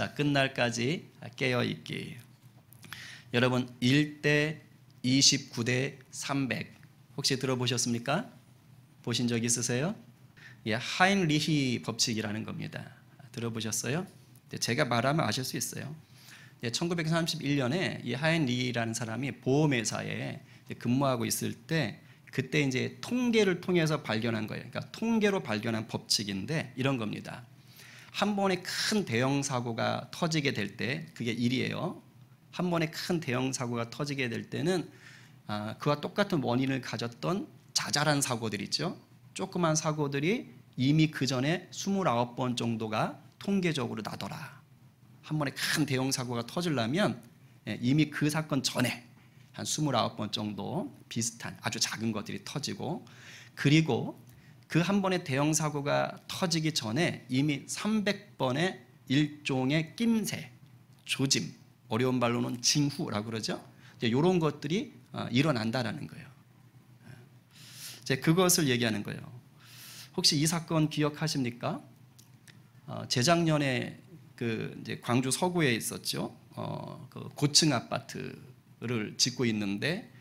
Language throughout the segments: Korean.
자, 끝날까지 깨어있기. 여러분 1대 29대 300 혹시 들어보셨습니까? 보신 적 있으세요? 예, 하인리히 법칙이라는 겁니다. 들어보셨어요? 제가 말하면 아실 수 있어요. 1931년에 이 하인리히라는 사람이 보험회사에 근무하고 있을 때 그때 이제 통계를 통해서 발견한 거예요. 그러니까 통계로 발견한 법칙인데 이런 겁니다. 한 번에 큰 대형 사고가 터지게 될 때 그게 일이에요. 한 번에 큰 대형 사고가 터지게 될 때는 그와 똑같은 원인을 가졌던 자잘한 사고들 있죠. 조그만 사고들이 이미 그 전에 29번 정도가 통계적으로 나더라. 한 번에 큰 대형 사고가 터지려면 이미 그 사건 전에 한 29번 정도 비슷한 아주 작은 것들이 터지고, 그리고 그 한 번의 대형 사고가 터지기 전에 이미 300번의 일종의 낌새, 조짐, 어려운 말로는 징후라고 그러죠. 이런 것들이 일어난다라는 거예요. 그것을 얘기하는 거예요. 혹시 이 사건 기억하십니까? 재작년에 이제 광주 서구에 있었죠. 그 고층 아파트를 짓고 있는데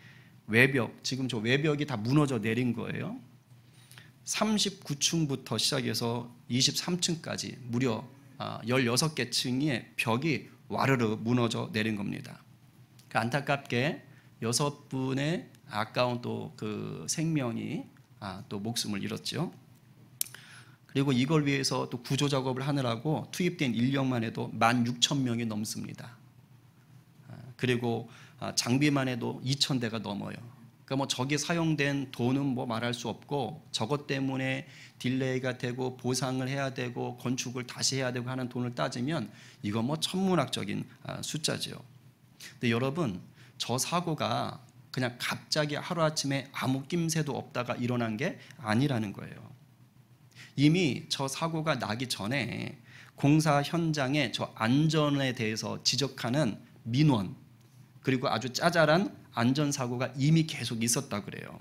외벽, 지금 저 외벽이 다 무너져 내린 거예요. 39층부터 시작해서 23층까지 무려 16개 층의 벽이 와르르 무너져 내린 겁니다. 안타깝게 6분의 아까운 또 그 생명이 또 목숨을 잃었죠. 그리고 이걸 위해서 또 구조 작업을 하느라고 투입된 인력만 해도 16,000명이 넘습니다. 그리고 장비만 해도 2,000대가 넘어요. 그러니까 뭐 저기 사용된 돈은 뭐 말할 수 없고 저것 때문에 딜레이가 되고 보상을 해야 되고 건축을 다시 해야 되고 하는 돈을 따지면 이건 뭐 천문학적인 숫자죠. 근데 여러분, 저 사고가 그냥 갑자기 하루아침에 아무 낌새도 없다가 일어난 게 아니라는 거예요. 이미 저 사고가 나기 전에 공사 현장에 저 안전에 대해서 지적하는 민원, 그리고 아주 짜잘한 안전사고가 이미 계속 있었다 그래요.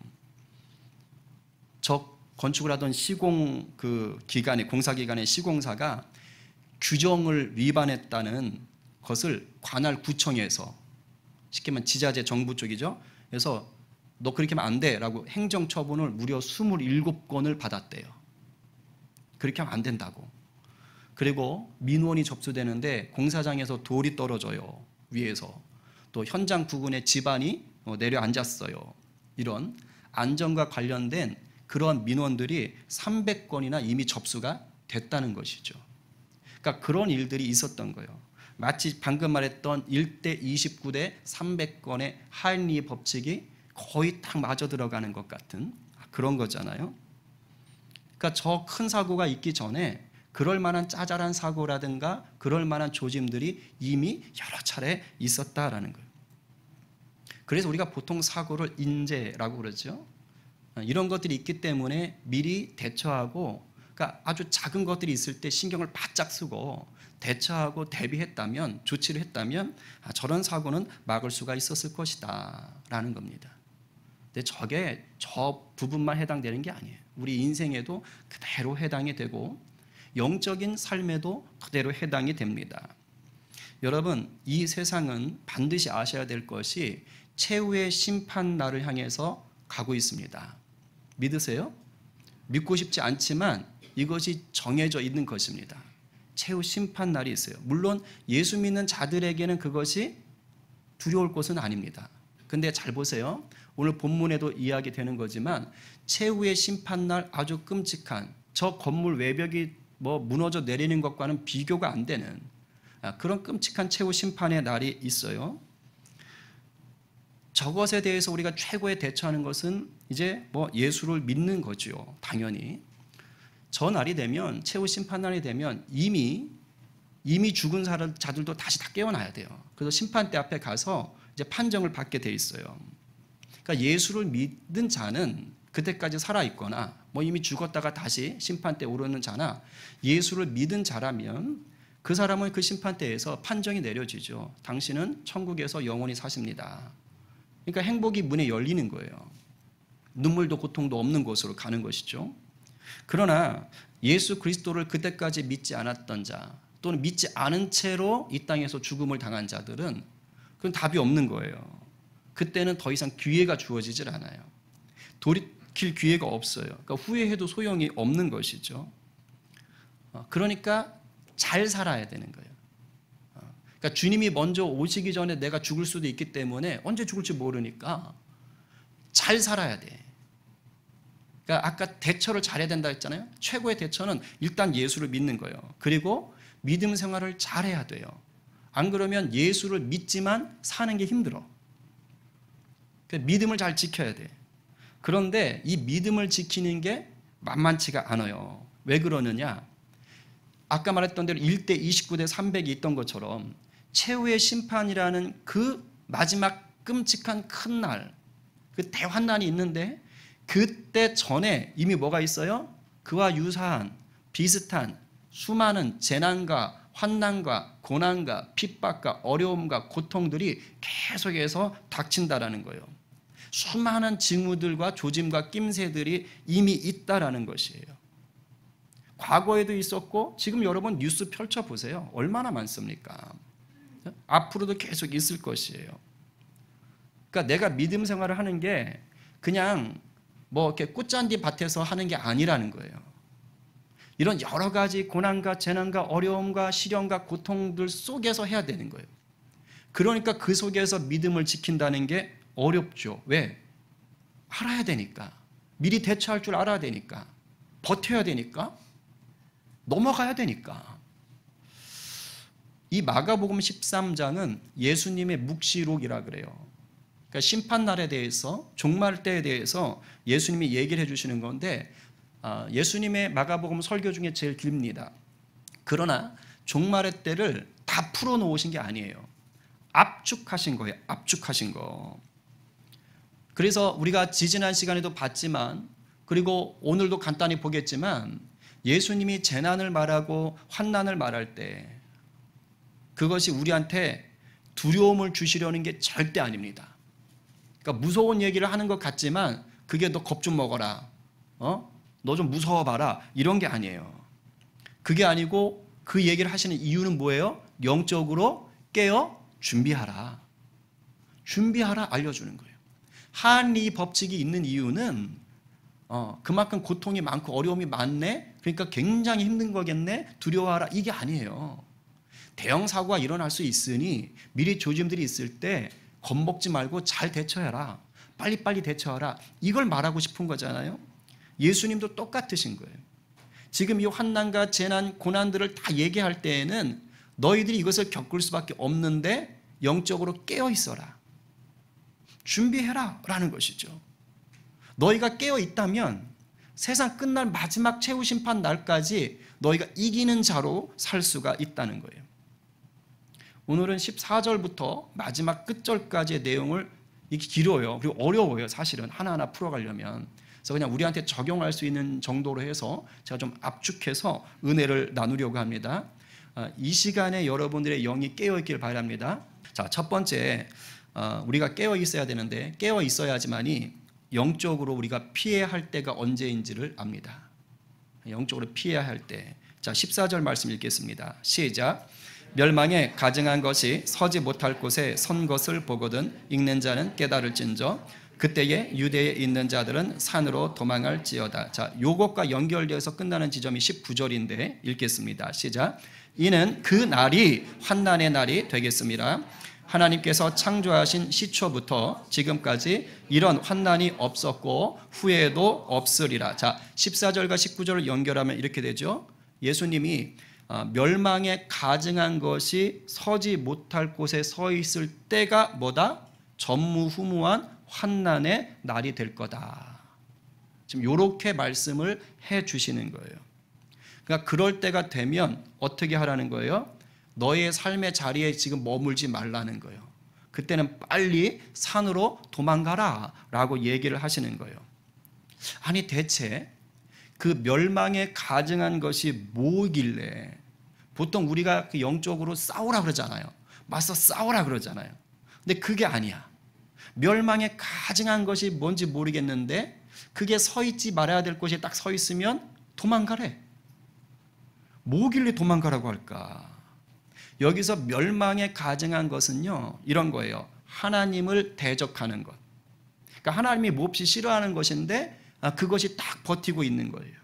저 건축을 하던 시공 공사 기간의 시공사가 규정을 위반했다는 것을 관할 구청에서, 쉽게 말하면 지자체 정부 쪽이죠. 그래서 너 그렇게 하면 안 돼라고 행정처분을 무려 27건을 받았대요. 그렇게 하면 안 된다고. 그리고 민원이 접수되는데 공사장에서 돌이 떨어져요. 위에서. 또 현장 부근에 집안이 내려앉았어요. 이런 안전과 관련된 그런 민원들이 300건이나 이미 접수가 됐다는 것이죠. 그러니까 그런 일들이 있었던 거예요. 마치 방금 말했던 1대 29대 300건의 하인리히 법칙이 거의 딱 맞아 들어가는 것 같은 그런 거잖아요. 그러니까 저 큰 사고가 있기 전에 그럴 만한 짜잘한 사고라든가 그럴 만한 조짐들이 이미 여러 차례 있었다라는 거예요. 그래서 우리가 보통 사고를 인재라고 그러죠. 이런 것들이 있기 때문에 미리 대처하고, 그러니까 아주 작은 것들이 있을 때 신경을 바짝 쓰고 대처하고 대비했다면, 조치를 했다면 저런 사고는 막을 수가 있었을 것이다 라는 겁니다. 근데 저게 저 부분만 해당되는 게 아니에요. 우리 인생에도 그대로 해당이 되고 영적인 삶에도 그대로 해당이 됩니다. 여러분, 이 세상은 반드시 아셔야 될 것이 최후의 심판날을 향해서 가고 있습니다. 믿으세요? 믿고 싶지 않지만 이것이 정해져 있는 것입니다. 최후 심판날이 있어요. 물론 예수 믿는 자들에게는 그것이 두려울 것은 아닙니다. 근데 잘 보세요. 오늘 본문에도 이야기되는 거지만 최후의 심판날, 아주 끔찍한 저 건물 외벽이 뭐 무너져 내리는 것과는 비교가 안 되는 그런 끔찍한 최후 심판의 날이 있어요. 저것에 대해서 우리가 최고의 대처하는 것은 이제 뭐 예수를 믿는 거죠. 당연히 저 날이 되면, 최후 심판날이 되면 이미 죽은 자들도 다시 다 깨어나야 돼요. 그래서 심판대 앞에 가서 이제 판정을 받게 돼 있어요. 그러니까 예수를 믿는 자는 그때까지 살아 있거나 뭐 이미 죽었다가 다시 심판대에 오르는 자나, 예수를 믿은 자라면 그 사람은 그 심판대에서 판정이 내려지죠. 당신은 천국에서 영원히 사십니다. 그러니까 행복이 문에 열리는 거예요. 눈물도 고통도 없는 곳으로 가는 것이죠. 그러나 예수 그리스도를 그때까지 믿지 않았던 자, 또 또는 믿지 않은 채로 이 땅에서 죽음을 당한 자들은 그건 답이 없는 거예요. 그때는 더 이상 기회가 주어지질 않아요. 돌이킬 기회가 없어요. 그러니까 후회해도 소용이 없는 것이죠. 그러니까 잘 살아야 되는 거예요. 그러니까 주님이 먼저 오시기 전에 내가 죽을 수도 있기 때문에 언제 죽을지 모르니까 잘 살아야 돼. 그러니까 아까 대처를 잘해야 된다 했잖아요. 최고의 대처는 일단 예수를 믿는 거예요. 그리고 믿음 생활을 잘해야 돼요. 안 그러면 예수를 믿지만 사는 게 힘들어. 그러니까 믿음을 잘 지켜야 돼. 그런데 이 믿음을 지키는 게 만만치가 않아요. 왜 그러느냐? 아까 말했던 대로 1대 29대 300이 있던 것처럼 최후의 심판이라는 그 마지막 끔찍한 큰 날, 그 대환난이 있는데 그때 전에 이미 뭐가 있어요? 그와 유사한 비슷한 수많은 재난과 환난과 고난과 핍박과 어려움과 고통들이 계속해서 닥친다라는 거예요. 수많은 징후들과 조짐과 낌새들이 이미 있다라는 것이에요. 과거에도 있었고 지금 여러분 뉴스 펼쳐보세요. 얼마나 많습니까? 앞으로도 계속 있을 것이에요. 그러니까 내가 믿음 생활을 하는 게 그냥 뭐 이렇게 꽃잔디 밭에서 하는 게 아니라는 거예요. 이런 여러 가지 고난과 재난과 어려움과 시련과 고통들 속에서 해야 되는 거예요. 그러니까 그 속에서 믿음을 지킨다는 게 어렵죠. 왜? 알아야 되니까. 미리 대처할 줄 알아야 되니까. 버텨야 되니까. 넘어가야 되니까. 이 마가복음 13장은 예수님의 묵시록이라 그래요. 그러니까 심판날에 대해서, 종말 때에 대해서 예수님이 얘기를 해주시는 건데 예수님의 마가복음 설교 중에 제일 깁니다. 그러나 종말의 때를 다 풀어놓으신 게 아니에요. 압축하신 거예요. 압축하신 거. 그래서 우리가 지지난 시간에도 봤지만, 그리고 오늘도 간단히 보겠지만, 예수님이 재난을 말하고 환난을 말할 때 그것이 우리한테 두려움을 주시려는 게 절대 아닙니다. 그러니까 무서운 얘기를 하는 것 같지만 그게 너 겁 좀 먹어라, 너 좀 무서워봐라, 이런 게 아니에요. 그게 아니고 그 얘기를 하시는 이유는 뭐예요? 영적으로 깨어 준비하라. 준비하라 알려주는 거예요. 한리 법칙이 있는 이유는 그만큼 고통이 많고 어려움이 많네, 그러니까 굉장히 힘든 거겠네, 두려워하라, 이게 아니에요. 대형 사고가 일어날 수 있으니 미리 조짐들이 있을 때 겁먹지 말고 잘 대처해라, 빨리빨리 대처하라, 이걸 말하고 싶은 거잖아요. 예수님도 똑같으신 거예요. 지금 이 환난과 재난, 고난들을 다 얘기할 때에는 너희들이 이것을 겪을 수밖에 없는데 영적으로 깨어 있어라, 준비해라 라는 것이죠. 너희가 깨어 있다면 세상 끝날 마지막 최후 심판 날까지 너희가 이기는 자로 살 수가 있다는 거예요. 오늘은 14절부터 마지막 끝절까지의 내용을, 이게 길어요. 그리고 어려워요. 사실은 하나하나 풀어가려면. 그래서 그냥 우리한테 적용할 수 있는 정도로 해서 제가 좀 압축해서 은혜를 나누려고 합니다. 이 시간에 여러분들의 영이 깨어있길 바랍니다. 자, 첫 번째, 우리가 깨어 있어야 되는데 깨어 있어야지만이 영적으로 우리가 피해야 할 때가 언제인지를 압니다. 영적으로 피해야 할 때. 자, 14절 말씀 읽겠습니다. 시작. 멸망에 가증한 것이 서지 못할 곳에 선 것을 보거든 읽는 자는 깨달을진저 그때에 유대에 있는 자들은 산으로 도망할지어다. 자, 요것과 연결되어서 끝나는 지점이 19절인데 읽겠습니다. 시작. 이는 그 날이 환난의 날이 되겠습니다. 하나님께서 창조하신 시초부터 지금까지 이런 환난이 없었고 후에도 없으리라. 자, 14절과 19절을 연결하면 이렇게 되죠. 예수님이 멸망에 가증한 것이 서지 못할 곳에 서 있을 때가 뭐다? 전무후무한 환난의 날이 될 거다. 지금 이렇게 말씀을 해 주시는 거예요. 그러니까 그럴 때가 되면 어떻게 하라는 거예요? 너의 삶의 자리에 지금 머물지 말라는 거예요. 그때는 빨리 산으로 도망가라 라고 얘기를 하시는 거예요. 아니 대체 그 멸망에 가증한 것이 뭐길래, 보통 우리가 그 영적으로 싸우라 그러잖아요. 맞서 싸우라 그러잖아요. 근데 그게 아니야. 멸망에 가증한 것이 뭔지 모르겠는데 그게 서 있지 말아야 될 곳에 딱 서 있으면 도망가래. 뭐길래 도망가라고 할까? 여기서 멸망에 가증한 것은요, 이런 거예요. 하나님을 대적하는 것. 그러니까 하나님이 몹시 싫어하는 것인데 그것이 딱 버티고 있는 거예요.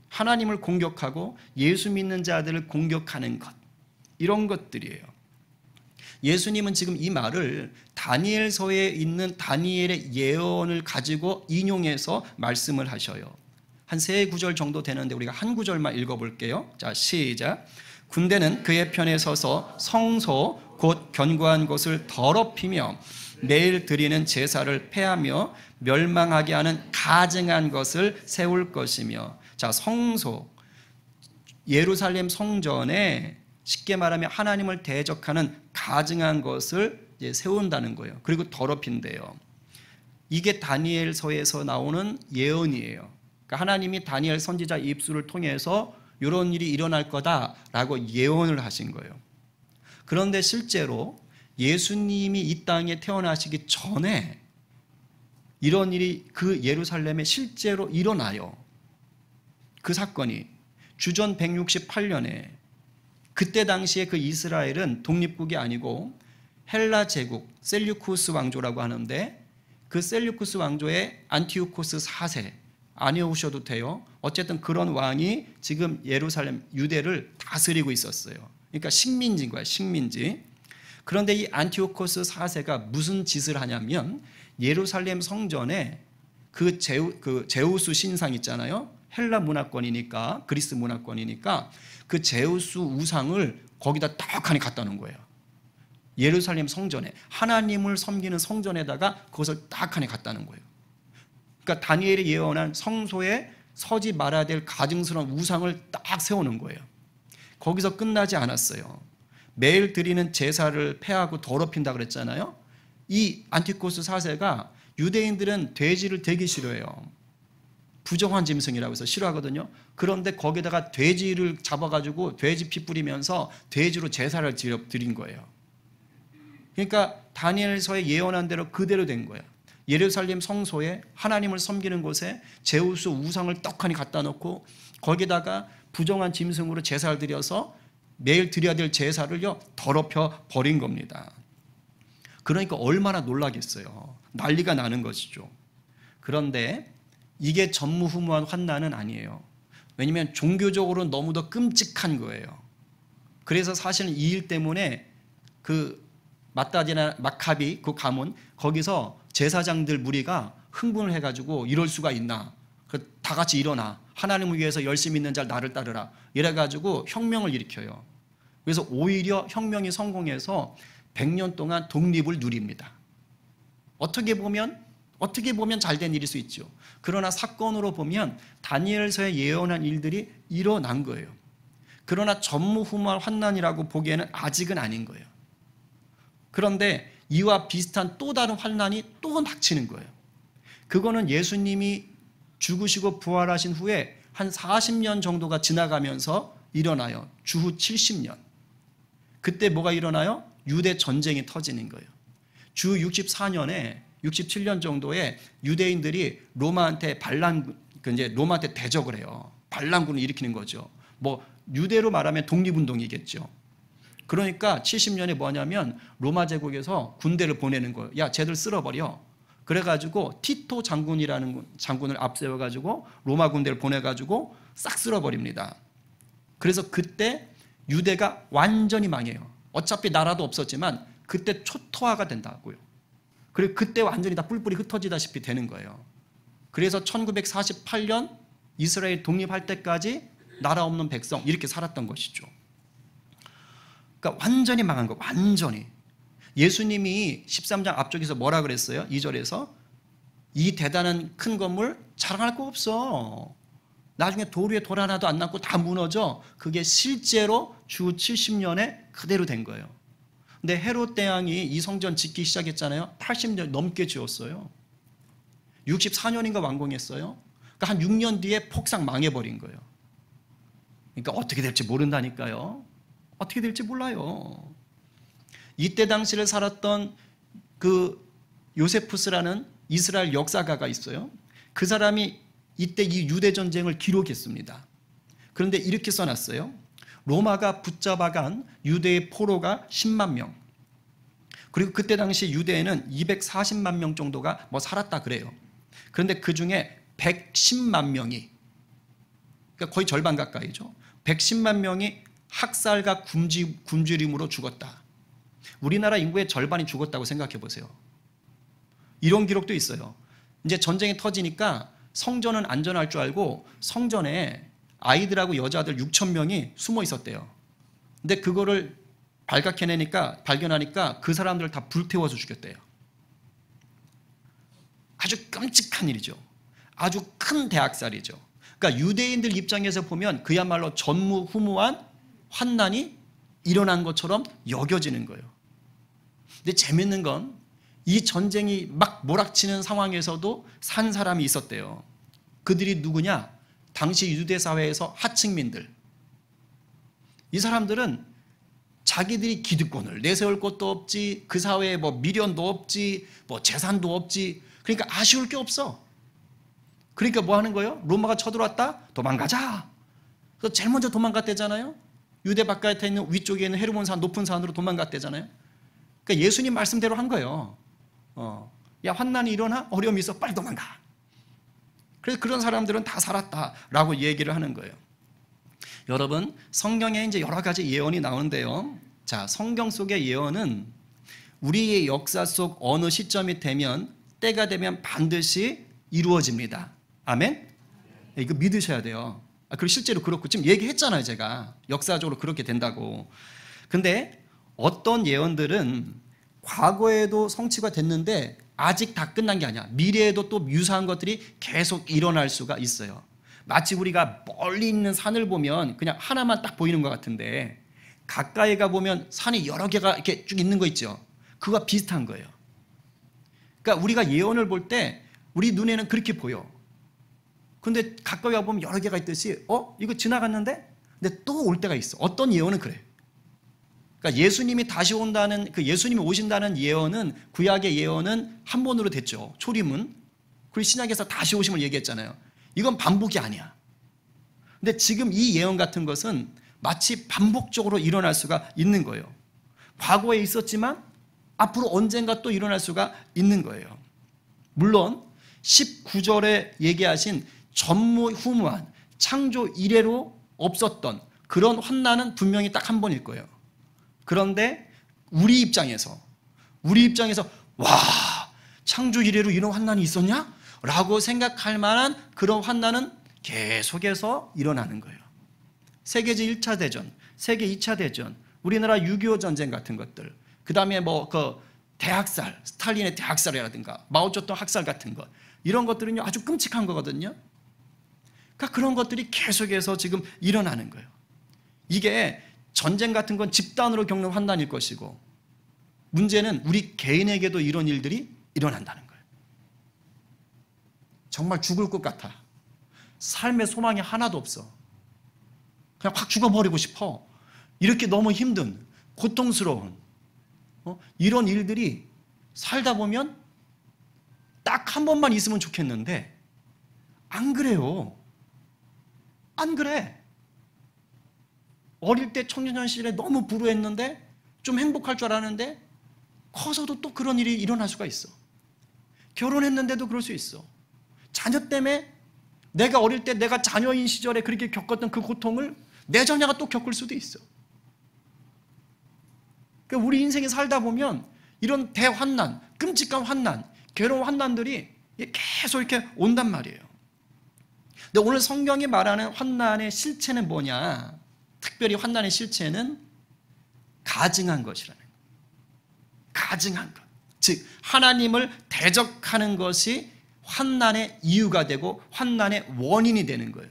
하나님을 공격하고 예수 믿는 자들을 공격하는 것, 이런 것들이에요. 예수님은 지금 이 말을 다니엘서에 있는 다니엘의 예언을 가지고 인용해서 말씀을 하셔요. 한 3구절 정도 되는데 우리가 한 구절만 읽어볼게요. 자, 시작. 군대는 그의 편에 서서 성소 곧 견고한 곳을 더럽히며 매일 드리는 제사를 폐하며 멸망하게 하는 가증한 것을 세울 것이며. 자, 성소, 예루살렘 성전에 쉽게 말하면 하나님을 대적하는 가증한 것을 이제 세운다는 거예요. 그리고 더럽힌대요. 이게 다니엘서에서 나오는 예언이에요. 그러니까 하나님이 다니엘 선지자 입술을 통해서 이런 일이 일어날 거다라고 예언을 하신 거예요. 그런데 실제로 예수님이 이 땅에 태어나시기 전에 이런 일이 그 예루살렘에 실제로 일어나요. 그 사건이 주전 168년에 그때 당시에 그 이스라엘은 독립국이 아니고 헬라 제국 셀류쿠스 왕조라고 하는데 그 셀류쿠스 왕조의 안티오코스 4세, 아니오셔도 돼요. 어쨌든 그런 왕이 지금 예루살렘 유대를 다스리고 있었어요. 그러니까 식민지인 거야, 식민지. 그런데 이 안티오코스 4세가 무슨 짓을 하냐면 예루살렘 성전에 그 제우스 신상 있잖아요. 헬라 문화권이니까, 그리스 문화권이니까 그 제우스 우상을 거기다 떡하니 갖다 놓은 거예요. 예루살렘 성전에, 하나님을 섬기는 성전에다가 그것을 떡하니 갖다 놓은 거예요. 그러니까 다니엘이 예언한 성소에 서지 말아야 될 가증스러운 우상을 딱 세우는 거예요. 거기서 끝나지 않았어요. 매일 드리는 제사를 폐하고 더럽힌다 그랬잖아요. 이 안티코스 4세가 유대인들은 돼지를 되게 싫어해요. 부정한 짐승이라고 해서 싫어하거든요. 그런데 거기다가 돼지를 잡아가지고 돼지 피 뿌리면서 돼지로 제사를 드린 거예요. 그러니까 다니엘서에 예언한 대로 그대로 된 거예요. 예루살렘 성소에 하나님을 섬기는 곳에 제우스 우상을 떡하니 갖다 놓고 거기다가 부정한 짐승으로 제사를 드려서 매일 드려야 될 제사를요 더럽혀 버린 겁니다. 그러니까 얼마나 놀라겠어요. 난리가 나는 것이죠. 그런데 이게 전무후무한 환난은 아니에요. 왜냐하면 종교적으로 너무도 끔찍한 거예요. 그래서 사실은 이 일 때문에 그 마따디나 마카비 그 가문 거기서 제사장들 무리가 흥분을 해가지고 이럴 수가 있나, 다 같이 일어나, 하나님을 위해서 열심히 있는 자 나를 따르라 이래가지고 혁명을 일으켜요. 그래서 오히려 혁명이 성공해서 100년 동안 독립을 누립니다. 어떻게 보면 잘된 일일 수 있죠. 그러나 사건으로 보면 다니엘서에 예언한 일들이 일어난 거예요. 그러나 전무후무한 환난이라고 보기에는 아직은 아닌 거예요. 그런데 이와 비슷한 또 다른 환난이 또 닥치는 거예요. 그거는 예수님이 죽으시고 부활하신 후에 한 40년 정도가 지나가면서 일어나요. 주후 70년. 그때 뭐가 일어나요? 유대 전쟁이 터지는 거예요. 주 64년에 67년 정도에 유대인들이 로마한테 로마한테 대적을 해요. 반란군을 일으키는 거죠. 뭐 유대로 말하면 독립운동이겠죠. 그러니까 70년에 뭐냐면 로마 제국에서 군대를 보내는 거예요. 야, 쟤들 쓸어버려. 그래가지고 티토 장군이라는 장군을 앞세워가지고 로마 군대를 보내가지고 싹 쓸어버립니다. 그래서 그때 유대가 완전히 망해요. 어차피 나라도 없었지만 그때 초토화가 된다고요. 그리고 그때 완전히 다 뿔뿔이 흩어지다시피 되는 거예요. 그래서 1948년 이스라엘 독립할 때까지 나라 없는 백성 이렇게 살았던 것이죠. 그러니까 완전히 망한 거, 완전히. 예수님이 13장 앞쪽에서 뭐라 그랬어요? 2절에서 이 대단한 큰 건물 자랑할 거 없어. 나중에 돌 위에 돌 하나도 안 남고 다 무너져. 그게 실제로 주 70년에 그대로 된 거예요. 근데 헤롯 대왕이 이 성전 짓기 시작했잖아요. 80년 넘게 지었어요. 64년인가 완공했어요. 그러니까 한 6년 뒤에 폭삭 망해버린 거예요. 그러니까 어떻게 될지 모른다니까요. 어떻게 될지 몰라요. 이때 당시를 살았던 그 요세푸스라는 이스라엘 역사가가 있어요. 그 사람이 이때 이 유대 전쟁을 기록했습니다. 그런데 이렇게 써놨어요. 로마가 붙잡아간 유대의 포로가 10만 명. 그리고 그때 당시 유대에는 240만 명 정도가 살았다 그래요. 그런데 그 중에 110만 명이, 그러니까 거의 절반 가까이죠. 110만 명이 학살과 굶주림으로 죽었다. 우리나라 인구의 절반이 죽었다고 생각해 보세요. 이런 기록도 있어요. 이제 전쟁이 터지니까 성전은 안전할 줄 알고 성전에 아이들하고 여자들 6천 명이 숨어 있었대요. 근데 그거를 발견하니까 그 사람들을 다 불태워서 죽였대요. 아주 끔찍한 일이죠. 아주 큰 대학살이죠. 그러니까 유대인들 입장에서 보면 그야말로 전무후무한 환난이 일어난 것처럼 여겨지는 거예요. 근데 재밌는 건 이 전쟁이 막 몰아치는 상황에서도 산 사람이 있었대요. 그들이 누구냐? 당시 유대 사회에서 하층민들. 이 사람들은 자기들이 기득권을 내세울 것도 없지, 그 사회에 미련도 없지, 재산도 없지. 그러니까 아쉬울 게 없어. 그러니까 뭐 하는 거예요? 로마가 쳐들어왔다? 도망가자. 그래서 제일 먼저 도망갔대잖아요. 유대 바깥에 있는 위쪽에 있는 헤르몬 산, 높은 산으로 도망갔대잖아요. 그러니까 예수님 말씀대로 한 거예요. 야, 환난이 일어나? 어려움이 있어? 빨리 도망가. 그래서 그런 사람들은 다 살았다라고 얘기를 하는 거예요. 여러분, 성경에 이제 여러 가지 예언이 나오는데요. 자, 성경 속의 예언은 우리의 역사 속 어느 시점이 되면, 때가 되면 반드시 이루어집니다. 아멘? 이거 믿으셔야 돼요. 그리고 실제로 그렇고, 지금 얘기했잖아요, 제가. 역사적으로 그렇게 된다고. 근데 어떤 예언들은 과거에도 성취가 됐는데 아직 다 끝난 게 아니야. 미래에도 또 유사한 것들이 계속 일어날 수가 있어요. 마치 우리가 멀리 있는 산을 보면 그냥 하나만 딱 보이는 것 같은데, 가까이 가 보면 산이 여러 개가 이렇게 쭉 있는 거 있죠. 그거와 비슷한 거예요. 그러니까 우리가 예언을 볼 때 우리 눈에는 그렇게 보여. 근데 가까이 가 보면 여러 개가 있듯이 이거 지나갔는데? 근데 또 올 때가 있어. 어떤 예언은 그래. 그러니까 예수님이 다시 온다는, 예수님이 오신다는 예언은, 구약의 예언은 한 번으로 됐죠. 초림은. 그리고 신약에서 다시 오심을 얘기했잖아요. 이건 반복이 아니야. 근데 지금 이 예언 같은 것은 마치 반복적으로 일어날 수가 있는 거예요. 과거에 있었지만 앞으로 언젠가 또 일어날 수가 있는 거예요. 물론 19절에 얘기하신 전무후무한 창조 이래로 없었던 그런 환난은 분명히 딱 한 번일 거예요. 그런데 우리 입장에서 와, 창조 이래로 이런 환난이 있었냐? 라고 생각할 만한 그런 환난은 계속해서 일어나는 거예요. 세계 1차 대전, 세계 2차 대전, 우리나라 6.25 전쟁 같은 것들, 그 다음에 대학살, 스탈린의 대학살이라든가 마오쩌둥 학살 같은 것, 이런 것들은요 아주 끔찍한 거거든요. 그러니까 그런 것들이 계속해서 지금 일어나는 거예요. 이게 전쟁 같은 건 집단으로 겪는 환난일 것이고, 문제는 우리 개인에게도 이런 일들이 일어난다는 거예요. 정말 죽을 것 같아. 삶의 소망이 하나도 없어. 그냥 확 죽어버리고 싶어. 이렇게 너무 힘든, 고통스러운 이런 일들이 살다 보면 딱 한 번만 있으면 좋겠는데 안 그래요. 안 그래. 어릴 때 청소년 시절에 너무 불우했는데 좀 행복할 줄 알았는데 커서도 또 그런 일이 일어날 수가 있어. 결혼했는데도 그럴 수 있어. 자녀 때문에 내가 어릴 때 내가 자녀인 시절에 그렇게 겪었던 그 고통을 내 자녀가 또 겪을 수도 있어. 그러니까 우리 인생에 살다 보면 이런 대환난, 끔찍한 환난, 괴로운 환난들이 계속 이렇게 온단 말이에요. 근데 오늘 성경이 말하는 환난의 실체는 뭐냐? 특별히 환난의 실체는 가증한 것이라는 거예요. 가증한 것. 즉 하나님을 대적하는 것이 환난의 이유가 되고 환난의 원인이 되는 거예요.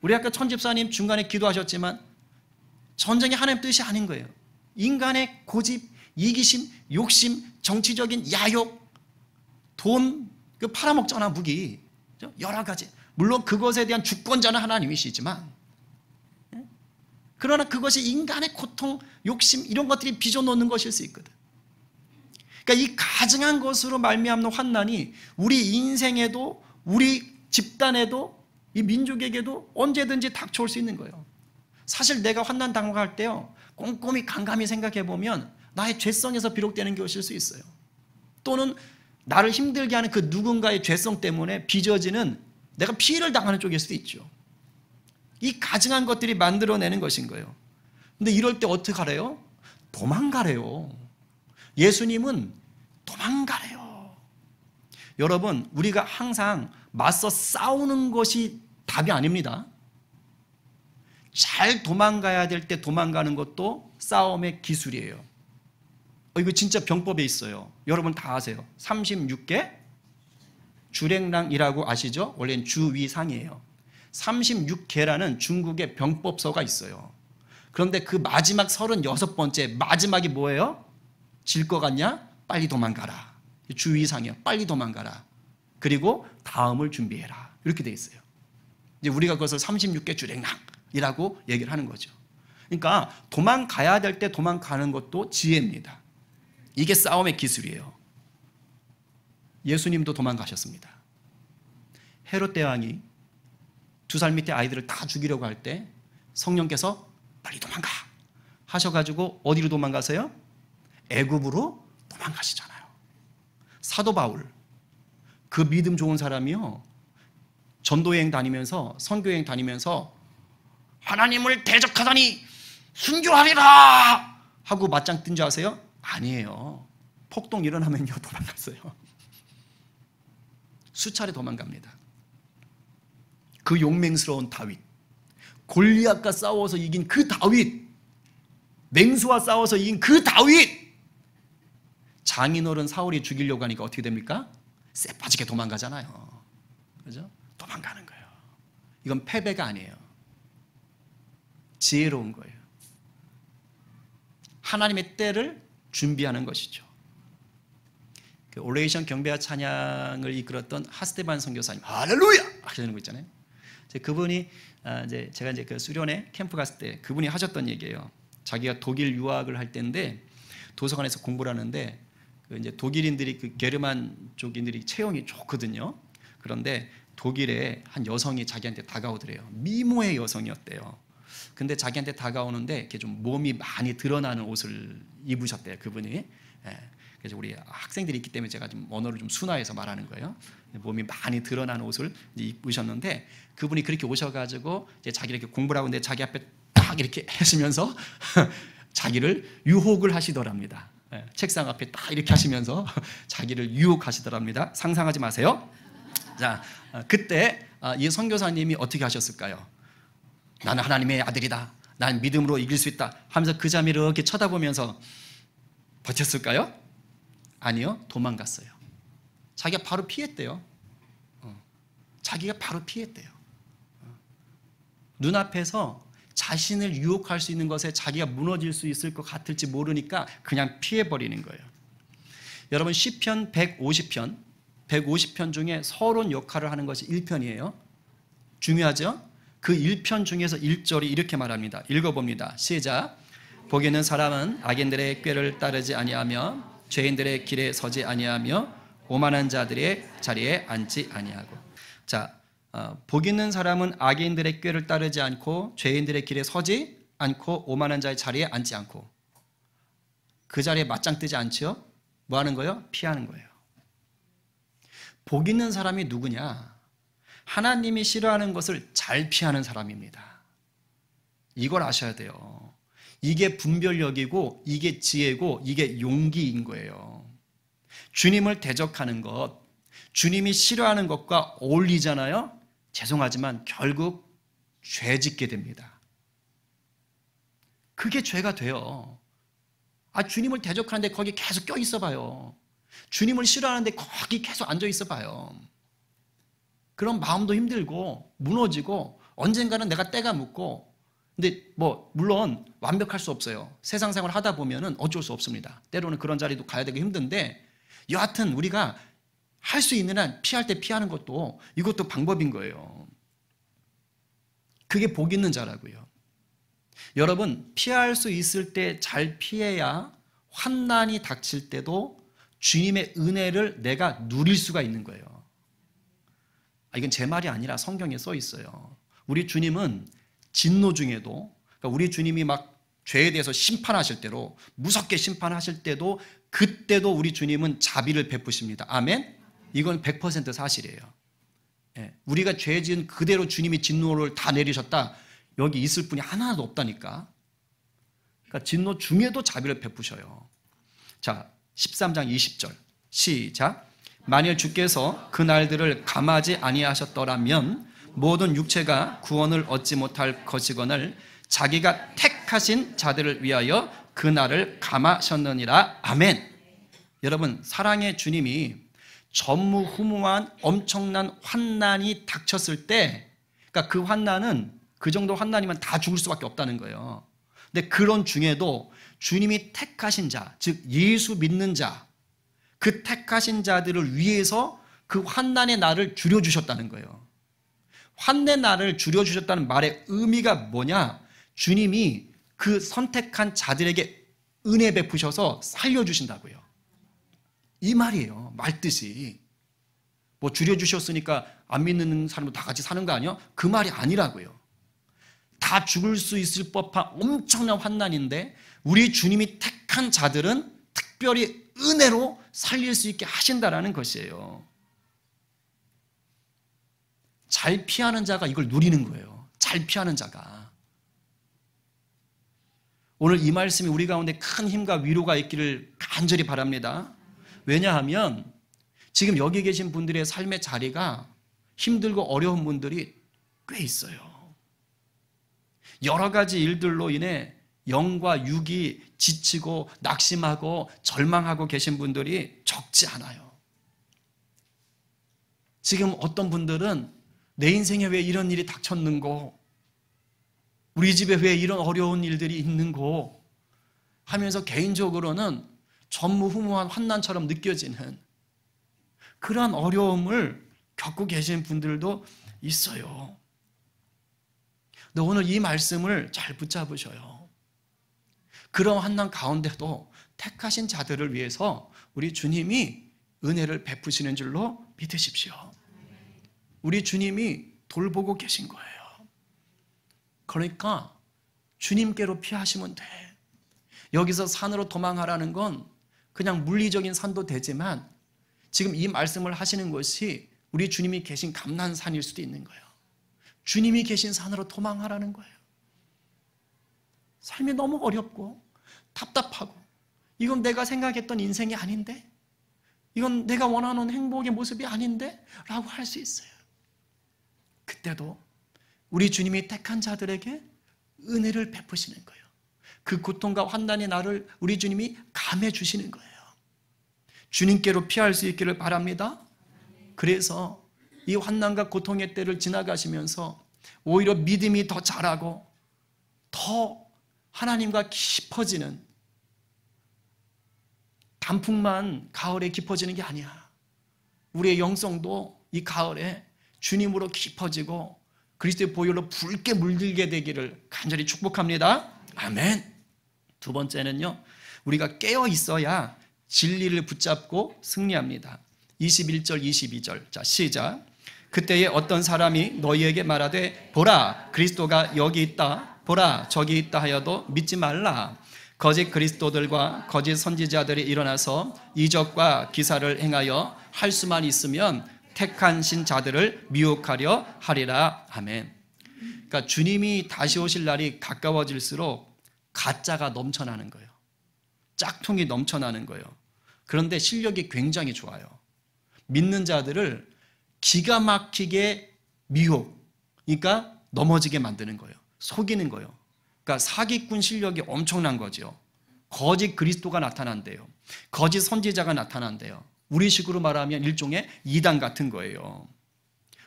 우리 아까 천집사님 중간에 기도하셨지만 전쟁이 하나님 뜻이 아닌 거예요. 인간의 고집, 이기심, 욕심, 정치적인 야욕, 돈, 팔아먹잖아 무기. 여러 가지. 물론 그것에 대한 주권자는 하나님이시지만, 그러나 그것이 인간의 고통, 욕심 이런 것들이 빚어놓는 것일 수 있거든. 그러니까 이 가증한 것으로 말미암는 환난이 우리 인생에도, 우리 집단에도, 이 민족에게도 언제든지 닥쳐올 수 있는 거예요. 사실 내가 환난 당할 때요, 꼼꼼히 감감히 생각해 보면 나의 죄성에서 비롯되는 것일 수 있어요. 또는 나를 힘들게 하는 그 누군가의 죄성 때문에 빚어지는 내가 피해를 당하는 쪽일 수도 있죠. 이 가증한 것들이 만들어내는 것인 거예요. 근데 이럴 때 어떻게 하래요? 도망가래요. 예수님은 도망가래요. 여러분, 우리가 항상 맞서 싸우는 것이 답이 아닙니다. 잘 도망가야 될 때 도망가는 것도 싸움의 기술이에요. 이거 진짜 병법에 있어요. 여러분 다 아세요. 36개 주랭랑이라고 아시죠? 원래는 주위상이에요. 36개라는 중국의 병법서가 있어요. 그런데 그 마지막 36번째 마지막이 뭐예요? 질 것 같냐? 빨리 도망가라. 주위상이요. 빨리 도망가라. 그리고 다음을 준비해라. 이렇게 돼 있어요. 이제 우리가 그것을 36개 주랭랑이라고 얘기를 하는 거죠. 그러니까 도망가야 될 때 도망가는 것도 지혜입니다. 이게 싸움의 기술이에요. 예수님도 도망가셨습니다. 헤롯 대왕이 2살 밑에 아이들을 다 죽이려고 할 때 성령께서 빨리 도망가 하셔가지고 어디로 도망가세요? 애굽으로 도망가시잖아요. 사도 바울, 그 믿음 좋은 사람이요, 전도여행 다니면서 선교여행 다니면서 하나님을 대적하다니 순교하리라 하고 맞짱 뜬 줄 아세요? 아니에요. 폭동 일어나면요 도망갔어요. 수차례 도망갑니다. 그 용맹스러운 다윗, 골리앗과 싸워서 이긴 그 다윗, 맹수와 싸워서 이긴 그 다윗, 장인어른 사울이 죽이려고 하니까 어떻게 됩니까? 쎄 빠지게 도망가잖아요. 그죠? 도망가는 거예요. 이건 패배가 아니에요. 지혜로운 거예요. 하나님의 때를 준비하는 것이죠. 그 오레이션 경배와 찬양을 이끌었던 하스테반 선교사님, 할렐루야 하시는 거 있잖아요. 그분이 제가 이제 그 수련회 캠프 갔을 때 그분이 하셨던 얘기예요. 자기가 독일 유학을 할 때인데 도서관에서 공부를 하는데 그 이제 독일인들이 그 게르만 쪽인들이 체형이 좋거든요. 그런데 독일에 한 여성이 자기한테 다가오더래요. 미모의 여성이었대요. 근데 자기한테 다가오는데 이렇게 좀 몸이 많이 드러나는 옷을 입으셨대요, 그분이. 예. 그래서 우리 학생들이 있기 때문에 제가 좀 언어를 좀 순화해서 말하는 거예요. 몸이 많이 드러나는 옷을 입으셨는데 그분이 그렇게 오셔가지고 이제 자기 이렇게 공부를 하고 있는데 자기 앞에 딱 이렇게 하시면서 자기를 유혹을 하시더랍니다. 예. 책상 앞에 딱 이렇게 하시면서 자기를 유혹하시더랍니다. 상상하지 마세요. 자, 그때 이 선교사님이 어떻게 하셨을까요? 나는 하나님의 아들이다. 난 믿음으로 이길 수 있다. 하면서 그 자매를 이렇게 쳐다보면서 버텼을까요? 아니요. 도망갔어요. 자기가 바로 피했대요. 자기가 바로 피했대요. 눈앞에서 자신을 유혹할 수 있는 것에 자기가 무너질 수 있을 것 같을지 모르니까 그냥 피해버리는 거예요. 여러분 시편 150편 중에 서론 역할을 하는 것이 1편이에요. 중요하죠? 그 1편 중에서 1절이 이렇게 말합니다. 읽어봅니다. 시작. 복이 있는 사람은 악인들의 꾀를 따르지 아니하며 죄인들의 길에 서지 아니하며 오만한 자들의 자리에 앉지 아니하고. 자, 복 있는 사람은 악인들의 꾀를 따르지 않고 죄인들의 길에 서지 않고 오만한 자의 자리에 앉지 않고. 그 자리에 맞짱 뜨지 않죠? 뭐 하는 거예요? 피하는 거예요. 복 있는 사람이 누구냐? 하나님이 싫어하는 것을 잘 피하는 사람입니다. 이걸 아셔야 돼요. 이게 분별력이고 이게 지혜고 이게 용기인 거예요. 주님을 대적하는 것, 주님이 싫어하는 것과 어울리잖아요. 죄송하지만 결국 죄 짓게 됩니다. 그게 죄가 돼요. 주님을 대적하는데 거기 계속 껴 있어 봐요. 주님을 싫어하는데 거기 계속 앉아 있어 봐요. 그럼 마음도 힘들고 무너지고 언젠가는 내가 때가 묻고. 근데 물론 완벽할 수 없어요. 세상 생활 하다 보면은 어쩔 수 없습니다. 때로는 그런 자리도 가야 되기 힘든데 여하튼 우리가 할 수 있는 한 피할 때 피하는 것도 이것도 방법인 거예요. 그게 복 있는 자라고요. 여러분 피할 수 있을 때 잘 피해야 환난이 닥칠 때도 주님의 은혜를 내가 누릴 수가 있는 거예요. 이건 제 말이 아니라 성경에 써 있어요. 우리 주님은 진노 중에도 그러니까 우리 주님이 막 죄에 대해서 심판하실 때로 무섭게 심판하실 때도 그때도 우리 주님은 자비를 베푸십니다. 아멘? 이건 100% 사실이에요. 예, 우리가 죄 지은 그대로 주님이 진노를 다 내리셨다. 여기 있을 분이 하나도 없다니까. 그러니까 진노 중에도 자비를 베푸셔요. 자, 13장 20절 시작. 만일 주께서 그 날들을 감하지 아니하셨더라면 모든 육체가 구원을 얻지 못할 것이거늘 자기가 택하신 자들을 위하여 그 날을 감하셨느니라. 아멘. 여러분, 사랑의 주님이 전무후무한 엄청난 환난이 닥쳤을 때, 그러니까 그 환난은 그 정도 환난이면 다 죽을 수밖에 없다는 거예요. 근데 그런 중에도 주님이 택하신 자, 즉 예수 믿는 자, 그 택하신 자들을 위해서 그 환난의 날을 줄여주셨다는 거예요. 환난의 날을 줄여주셨다는 말의 의미가 뭐냐? 주님이 그 선택한 자들에게 은혜 베푸셔서 살려주신다고요. 이 말이에요. 말뜻이. 뭐 줄여주셨으니까 안 믿는 사람도 다 같이 사는 거 아니야? 그 말이 아니라고요. 다 죽을 수 있을 법한 엄청난 환난인데 우리 주님이 택한 자들은 특별히 은혜로 살릴 수 있게 하신다라는 것이에요. 잘 피하는 자가 이걸 누리는 거예요. 잘 피하는 자가. 오늘 이 말씀이 우리 가운데 큰 힘과 위로가 있기를 간절히 바랍니다. 왜냐하면 지금 여기 계신 분들의 삶의 자리가 힘들고 어려운 분들이 꽤 있어요. 여러 가지 일들로 인해 영과 육이 지치고 낙심하고 절망하고 계신 분들이 적지 않아요. 지금 어떤 분들은 내 인생에 왜 이런 일이 닥쳤는고, 우리 집에 왜 이런 어려운 일들이 있는고 하면서 개인적으로는 전무후무한 환난처럼 느껴지는 그런 어려움을 겪고 계신 분들도 있어요. 근데 오늘 이 말씀을 잘 붙잡으셔요. 그런 환난 가운데도 택하신 자들을 위해서 우리 주님이 은혜를 베푸시는 줄로 믿으십시오. 우리 주님이 돌보고 계신 거예요. 그러니까 주님께로 피하시면 돼. 여기서 산으로 도망하라는 건 그냥 물리적인 산도 되지만 지금 이 말씀을 하시는 것이 우리 주님이 계신 감난산일 수도 있는 거예요. 주님이 계신 산으로 도망하라는 거예요. 삶이 너무 어렵고 답답하고 이건 내가 생각했던 인생이 아닌데, 이건 내가 원하는 행복의 모습이 아닌데 라고 할 수 있어요. 그때도 우리 주님이 택한 자들에게 은혜를 베푸시는 거예요. 그 고통과 환난의 날을 우리 주님이 감해 주시는 거예요. 주님께로 피할 수 있기를 바랍니다. 그래서 이 환난과 고통의 때를 지나가시면서 오히려 믿음이 더 자라고 더 하나님과 깊어지는, 단풍만 가을에 깊어지는 게 아니야. 우리의 영성도 이 가을에 주님으로 깊어지고 그리스도의 보혈로 붉게 물들게 되기를 간절히 축복합니다. 아멘. 두 번째는요, 우리가 깨어 있어야 진리를 붙잡고 승리합니다. 21절 22절. 자, 시작. 그때에 어떤 사람이 너희에게 말하되 보라 그리스도가 여기 있다, 보라 저기 있다 하여도 믿지 말라. 거짓 그리스도들과 거짓 선지자들이 일어나서 이적과 기사를 행하여 할 수만 있으면 택하신 자들을 미혹하려 하리라. 아멘. 그러니까 주님이 다시 오실 날이 가까워질수록 가짜가 넘쳐나는 거예요. 짝퉁이 넘쳐나는 거예요. 그런데 실력이 굉장히 좋아요. 믿는 자들을 기가 막히게 미혹, 그러니까 넘어지게 만드는 거예요. 속이는 거예요. 그러니까 사기꾼 실력이 엄청난 거죠. 거짓 그리스도가 나타난대요. 거짓 선지자가 나타난대요. 우리식으로 말하면 일종의 이단 같은 거예요.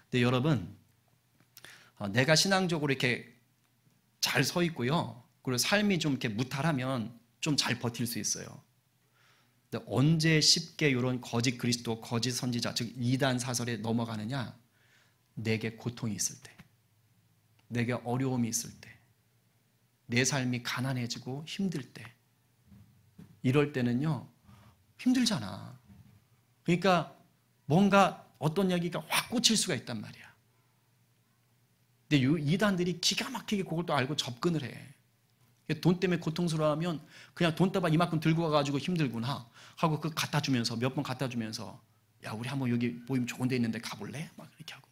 근데 여러분, 내가 신앙적으로 이렇게 잘 서 있고요, 그리고 삶이 좀 이렇게 무탈하면 좀 잘 버틸 수 있어요. 근데 언제 쉽게 이런 거짓 그리스도, 거짓 선지자, 즉 이단 사설에 넘어가느냐? 내게 고통이 있을 때, 내게 어려움이 있을 때, 내 삶이 가난해지고 힘들 때, 이럴 때는요 힘들잖아. 그러니까 뭔가 어떤 얘기가 확 꽂힐 수가 있단 말이야. 근데 이 이단들이 기가 막히게 그걸 또 알고 접근을 해. 돈 때문에 고통스러워하면 그냥 돈다발 이만큼 들고 와가지고 힘들구나 하고 그 갖다 주면서 몇 번 갖다 주면서 야 우리 한번 여기 모임 좋은 데 있는데 가볼래? 막 이렇게 하고.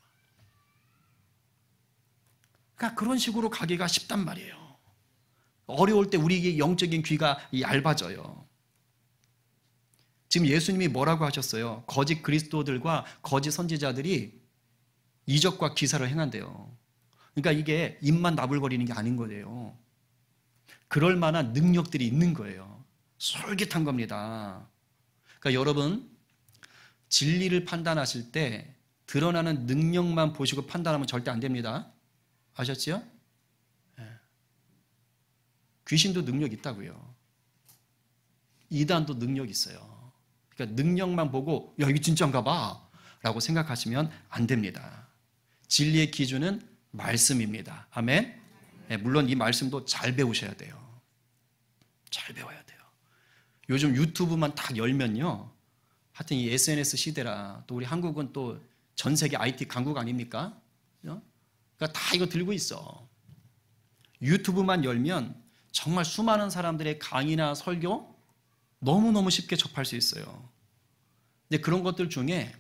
그러니까 그런 식으로 가기가 쉽단 말이에요. 어려울 때 우리에게 영적인 귀가 얇아져요. 지금 예수님이 뭐라고 하셨어요? 거짓 그리스도들과 거짓 선지자들이 이적과 기사를 행한대요. 그러니까 이게 입만 나불거리는 게 아닌 거예요. 그럴 만한 능력들이 있는 거예요. 솔깃한 겁니다. 그러니까 여러분 진리를 판단하실 때 드러나는 능력만 보시고 판단하면 절대 안 됩니다. 아셨지요? 귀신도 능력 있다고요. 이단도 능력 있어요. 그러니까 능력만 보고 야 이게 진짜인가 봐 라고 생각하시면 안 됩니다. 진리의 기준은 말씀입니다. 아멘. 물론 이 말씀도 잘 배우셔야 돼요. 잘 배워야 돼요. 요즘 유튜브만 딱 열면요, 하여튼 이 SNS 시대라, 또 우리 한국은 또 전 세계 IT 강국 아닙니까? 그러니까 다 이거 들고 있어. 유튜브만 열면 정말 수많은 사람들의 강의나 설교 너무너무 쉽게 접할 수 있어요. 근데 그런 것들 중에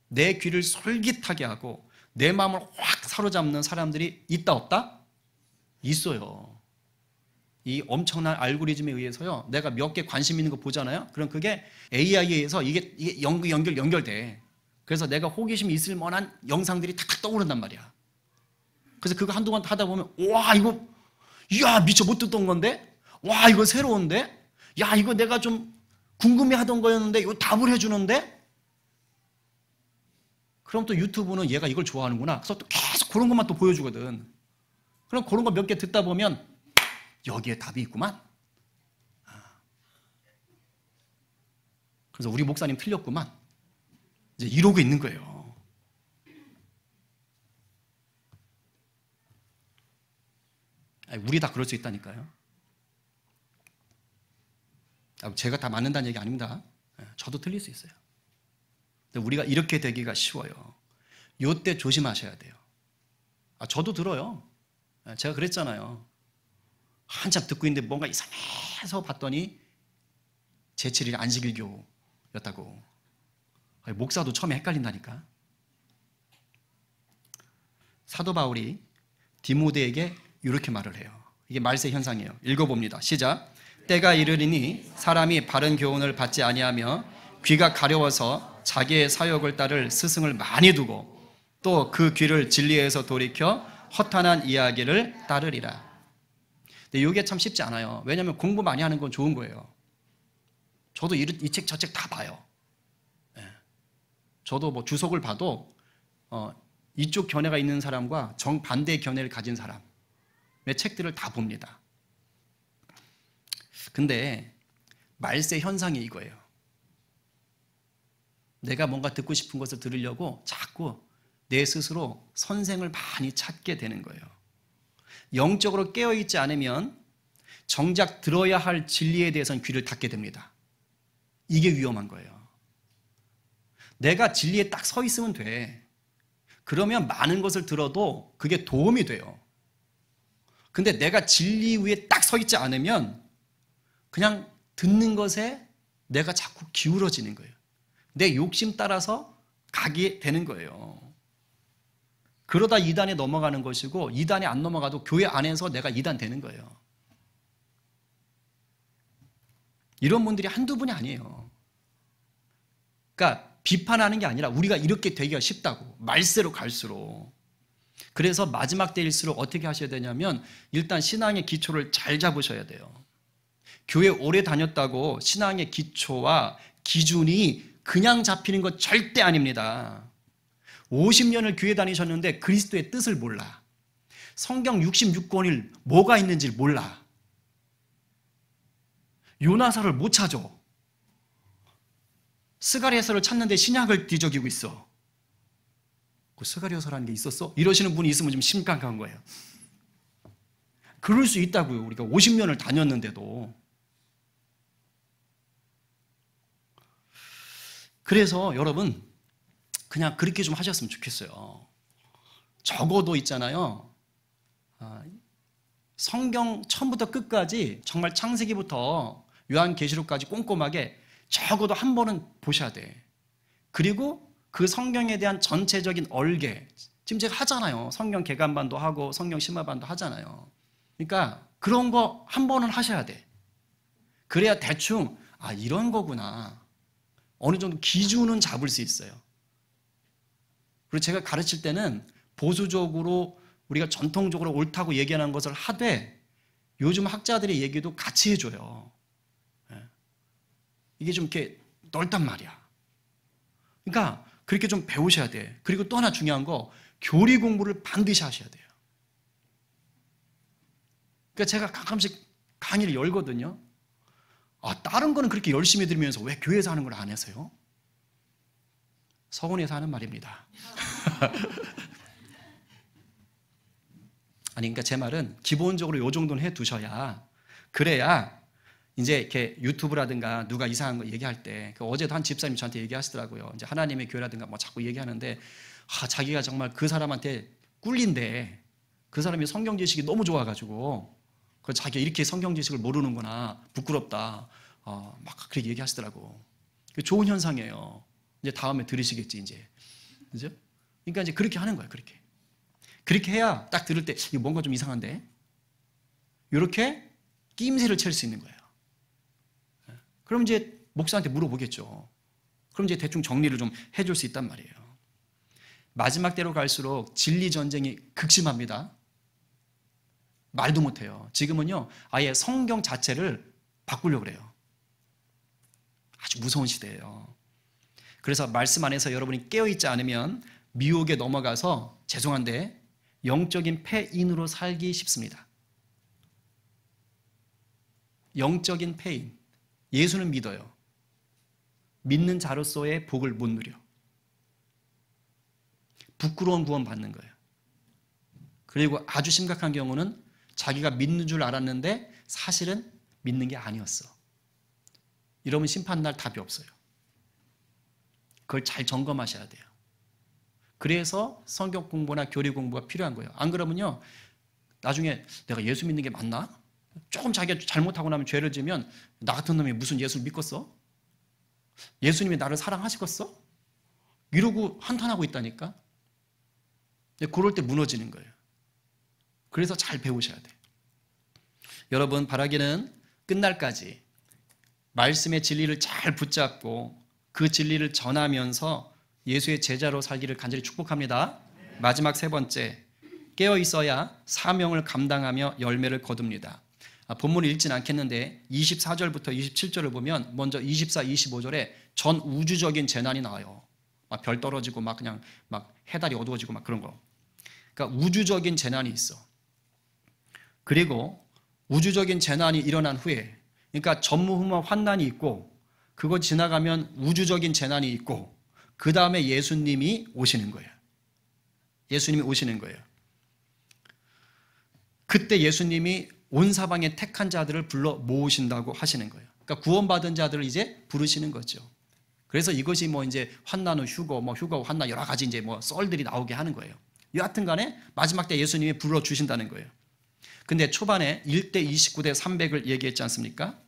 내 귀를 솔깃하게 하고 내 마음을 확 사로잡는 사람들이 있다 없다? 있어요. 이 엄청난 알고리즘에 의해서요, 내가 몇 개 관심 있는 거 보잖아요. 그럼 그게 AI에 의해서 이게 연결돼. 그래서 내가 호기심이 있을 만한 영상들이 탁탁 떠오른단 말이야. 그래서 그거 한동안 하다 보면 와 이거 이야 미처 못 듣던 건데, 와 이거 새로운데, 야 이거 내가 좀 궁금해하던 거였는데 이거 답을 해주는데. 그럼 또 유튜브는 얘가 이걸 좋아하는구나. 그래서 또 계속 그런 것만 또 보여주거든. 그럼 그런 거 몇 개 듣다 보면 여기에 답이 있구만. 그래서 우리 목사님 틀렸구만. 이제 이러고 있는 거예요. 우리 다 그럴 수 있다니까요. 제가 다 맞는다는 얘기 아닙니다. 저도 틀릴 수 있어요. 근데 우리가 이렇게 되기가 쉬워요. 요때 조심하셔야 돼요. 저도 들어요. 제가 그랬잖아요. 한참 듣고 있는데 뭔가 이상해서 봤더니 제7일 안식일교였다고. 목사도 처음에 헷갈린다니까. 사도 바울이 디모데에게 이렇게 말을 해요. 이게 말세 현상이에요. 읽어봅니다. 시작. 때가 이르리니 사람이 바른 교훈을 받지 아니하며 귀가 가려워서 자기의 사욕을 따를 스승을 많이 두고 또 그 귀를 진리에서 돌이켜 허탄한 이야기를 따르리라. 근데 이게 참 쉽지 않아요. 왜냐하면 공부 많이 하는 건 좋은 거예요. 저도 이 책 저 책 다 봐요. 저도 뭐 주석을 봐도 이쪽 견해가 있는 사람과 정반대의 견해를 가진 사람의 책들을 다 봅니다. 근데 말세 현상이 이거예요. 내가 뭔가 듣고 싶은 것을 들으려고 자꾸 내 스스로 선생을 많이 찾게 되는 거예요. 영적으로 깨어있지 않으면 정작 들어야 할 진리에 대해서는 귀를 닫게 됩니다. 이게 위험한 거예요. 내가 진리에 딱 서 있으면 돼. 그러면 많은 것을 들어도 그게 도움이 돼요. 근데 내가 진리 위에 딱 서 있지 않으면 그냥 듣는 것에 내가 자꾸 기울어지는 거예요. 내 욕심 따라서 가게 되는 거예요. 그러다 이단에 넘어가는 것이고, 이단에 안 넘어가도 교회 안에서 내가 이단 되는 거예요. 이런 분들이 한두 분이 아니에요. 그러니까 비판하는 게 아니라 우리가 이렇게 되기가 쉽다고, 말세로 갈수록. 그래서 마지막 때일수록 어떻게 하셔야 되냐면 일단 신앙의 기초를 잘 잡으셔야 돼요. 교회 오래 다녔다고 신앙의 기초와 기준이 그냥 잡히는 것 절대 아닙니다. 50년을 교회 다니셨는데 그리스도의 뜻을 몰라. 성경 66권을 뭐가 있는지 몰라. 요나서를 못 찾아. 스가랴서를 찾는데 신약을 뒤적이고 있어. 그 스가랴서라는 게 있었어? 이러시는 분이 있으면 좀 심각한 거예요. 그럴 수 있다고요. 우리가 50년을 다녔는데도. 그래서 여러분 그냥 그렇게 좀 하셨으면 좋겠어요. 적어도 있잖아요. 성경 처음부터 끝까지 정말 창세기부터 요한계시록까지 꼼꼼하게 적어도 한 번은 보셔야 돼. 그리고 그 성경에 대한 전체적인 얼개, 지금 제가 하잖아요. 성경 개관반도 하고 성경 심화반도 하잖아요. 그러니까 그런 거 한 번은 하셔야 돼. 그래야 대충 이런 거구나. 어느 정도 기준은 잡을 수 있어요. 그리고 제가 가르칠 때는 보수적으로 우리가 전통적으로 옳다고 얘기하는 것을 하되 요즘 학자들의 얘기도 같이 해줘요. 이게 좀 이렇게 넓단 말이야. 그러니까 그렇게 좀 배우셔야 돼. 그리고 또 하나 중요한 거, 교리 공부를 반드시 하셔야 돼요. 그러니까 제가 가끔씩 강의를 열거든요. 다른 거는 그렇게 열심히 들으면서 왜 교회에서 하는 걸 안 하세요? 서원에서 하는 말입니다. 그러니까 제 말은 기본적으로 요 정도는 해 두셔야, 그래야 이제 이렇게 유튜브라든가 누가 이상한 거 얘기할 때, 어제도 한 집사님이 저한테 얘기하시더라고요. 이제 하나님의 교회라든가 뭐 자꾸 얘기하는데, 자기가 정말 그 사람한테 꿀린데, 그 사람이 성경 지식이 너무 좋아가지고, 자기가 이렇게 성경 지식을 모르는구나, 부끄럽다, 막 그렇게 얘기하시더라고. 좋은 현상이에요. 이제 다음에 들으시겠지, 이제. 그죠? 그러니까 이제 그렇게 하는 거예요, 그렇게. 그렇게 해야 딱 들을 때, 이거 뭔가 좀 이상한데? 이렇게 끼임새를 챌 수 있는 거예요. 그럼 이제 목사한테 물어보겠죠. 그럼 이제 대충 정리를 좀 해줄 수 있단 말이에요. 마지막 때로 갈수록 진리 전쟁이 극심합니다. 말도 못해요. 지금은요, 아예 성경 자체를 바꾸려고 그래요. 아주 무서운 시대예요. 그래서 말씀 안에서 여러분이 깨어있지 않으면 미혹에 넘어가서 죄송한데 영적인 폐인으로 살기 쉽습니다. 영적인 폐인. 예수는 믿어요. 믿는 자로서의 복을 못 누려. 부끄러운 구원 받는 거예요. 그리고 아주 심각한 경우는 자기가 믿는 줄 알았는데 사실은 믿는 게 아니었어. 이러면 심판날 답이 없어요. 그걸 잘 점검하셔야 돼요. 그래서 성경 공부나 교리 공부가 필요한 거예요. 안 그러면요, 나중에 내가 예수 믿는 게 맞나? 조금 자기가 잘못하고 나면 죄를 지면 나 같은 놈이 무슨 예수를 믿겠어? 예수님이 나를 사랑하시겠어? 이러고 한탄하고 있다니까. 그럴 때 무너지는 거예요. 그래서 잘 배우셔야 돼요. 여러분, 바라기는 끝날까지 말씀의 진리를 잘 붙잡고 그 진리를 전하면서 예수의 제자로 살기를 간절히 축복합니다. 마지막 세 번째, 깨어 있어야 사명을 감당하며 열매를 거둡니다. 본문을 읽진 않겠는데 24절부터 27절을 보면 먼저 24, 25절에 전 우주적인 재난이 나와요. 막 별 떨어지고 막 그냥 막 해달이 어두워지고 막 그런 거. 그러니까 우주적인 재난이 있어. 그리고 우주적인 재난이 일어난 후에, 그러니까 전무후무 환난이 있고 그거 지나가면 우주적인 재난이 있고 그 다음에 예수님이 오시는 거예요. 예수님이 오시는 거예요. 그때 예수님이 온 사방의 택한 자들을 불러 모으신다고 하시는 거예요. 그러니까 구원받은 자들을 이제 부르시는 거죠. 그래서 이것이 뭐 이제 환난 후 휴거, 뭐 휴거 후 환난 여러 가지 이제 뭐 썰들이 나오게 하는 거예요. 여하튼 간에 마지막 때 예수님이 불러 주신다는 거예요. 근데 초반에 1대 29대 300을 얘기했지 않습니까?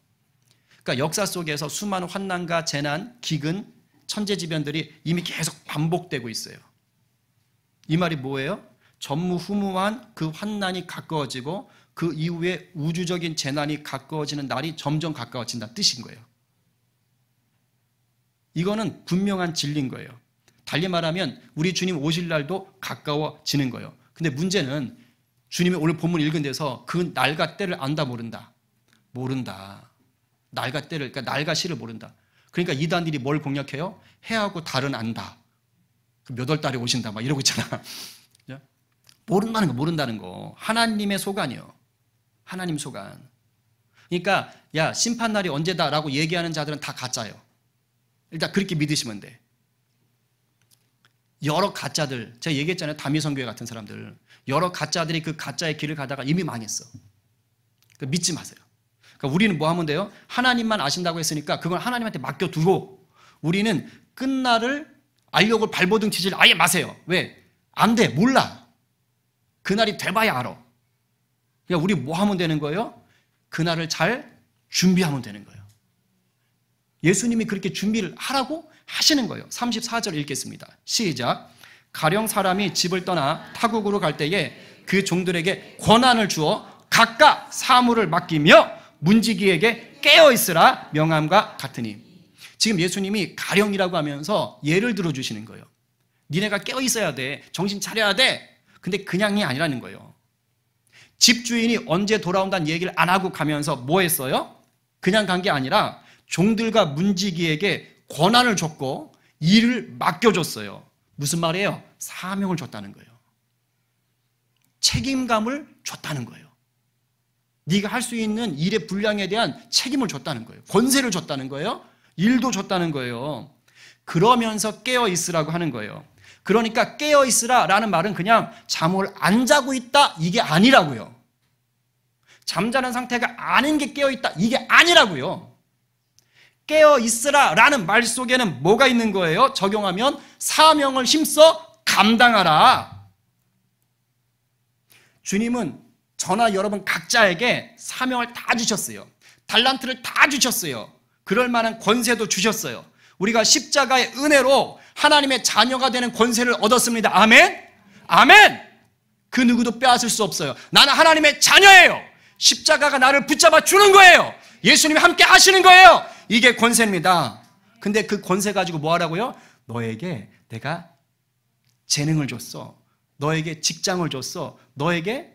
그러니까 역사 속에서 수많은 환난과 재난, 기근, 천재지변들이 이미 계속 반복되고 있어요. 이 말이 뭐예요? 전무후무한 그 환난이 가까워지고 그 이후에 우주적인 재난이 가까워지는 날이 점점 가까워진다는 뜻인 거예요. 이거는 분명한 진리인 거예요. 달리 말하면 우리 주님 오실 날도 가까워지는 거예요. 근데 문제는 주님이 오늘 본문 읽은 데서 그 날과 때를 안다 모른다. 모른다. 날과 때를, 그러니까 날과 시를 모른다. 그러니까 이단들이 뭘 공략해요? 해하고 달은 안다. 몇 월 달에 오신다 막 이러고 있잖아. 모른다는 거, 모른다는 거. 하나님의 소관이요. 하나님 소관. 그러니까 야, 심판날이 언제다라고 얘기하는 자들은 다 가짜예요. 일단 그렇게 믿으시면 돼. 여러 가짜들, 제가 얘기했잖아요. 다미성교회 같은 사람들. 여러 가짜들이 그 가짜의 길을 가다가 이미 망했어. 그러니까 믿지 마세요. 그러니까 우리는 뭐 하면 돼요? 하나님만 아신다고 했으니까 그걸 하나님한테 맡겨두고 우리는 끝날을 알려고 발버둥 치질 아예 마세요. 왜? 안 돼. 몰라. 그날이 돼봐야 알아. 그러니까 우리 뭐 하면 되는 거예요? 그날을 잘 준비하면 되는 거예요. 예수님이 그렇게 준비를 하라고 하시는 거예요. 34절 읽겠습니다. 시작. 가령 사람이 집을 떠나 타국으로 갈 때에 그 종들에게 권한을 주어 각각 사물을 맡기며 문지기에게 깨어있으라 명함과 같으니. 지금 예수님이 가령이라고 하면서 예를 들어주시는 거예요. 니네가 깨어있어야 돼. 정신 차려야 돼. 근데 그냥이 아니라는 거예요. 집주인이 언제 돌아온다는 얘기를 안 하고 가면서 뭐 했어요? 그냥 간 게 아니라 종들과 문지기에게 권한을 줬고 일을 맡겨줬어요. 무슨 말이에요? 사명을 줬다는 거예요. 책임감을 줬다는 거예요. 네가 할 수 있는 일의 분량에 대한 책임을 줬다는 거예요. 권세를 줬다는 거예요. 일도 줬다는 거예요. 그러면서 깨어있으라고 하는 거예요. 그러니까 깨어있으라라는 말은 그냥 잠을 안 자고 있다 이게 아니라고요. 잠자는 상태가 아닌 게 깨어있다 이게 아니라고요. 깨어있으라라는 말 속에는 뭐가 있는 거예요? 적용하면 사명을 힘써 감당하라. 주님은 저나 여러분 각자에게 사명을 다 주셨어요. 달란트를 다 주셨어요. 그럴 만한 권세도 주셨어요. 우리가 십자가의 은혜로 하나님의 자녀가 되는 권세를 얻었습니다. 아멘? 아멘! 그 누구도 빼앗을 수 없어요. 나는 하나님의 자녀예요. 십자가가 나를 붙잡아 주는 거예요. 예수님이 함께 하시는 거예요. 이게 권세입니다. 근데 그 권세 가지고 뭐 하라고요? 너에게 내가 재능을 줬어. 너에게 직장을 줬어. 너에게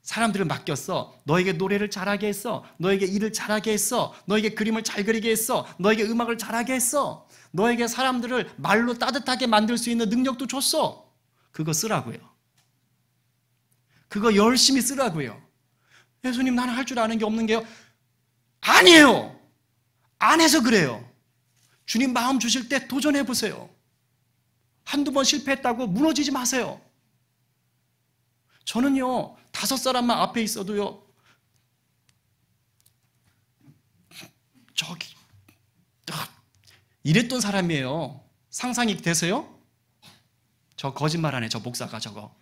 사람들을 맡겼어. 너에게 노래를 잘하게 했어. 너에게 일을 잘하게 했어. 너에게 그림을 잘 그리게 했어. 너에게 음악을 잘하게 했어. 너에게 사람들을 말로 따뜻하게 만들 수 있는 능력도 줬어. 그거 쓰라고요. 그거 열심히 쓰라고요. 예수님 나는 할 줄 아는 게 없는 게요. 아니에요. 안 해서 그래요. 주님 마음 주실 때 도전해 보세요. 한두 번 실패했다고 무너지지 마세요. 저는요 5사람만 앞에 있어도요 저기 이랬던 사람이에요. 상상이 되세요? 저 거짓말하네 저 목사가 저거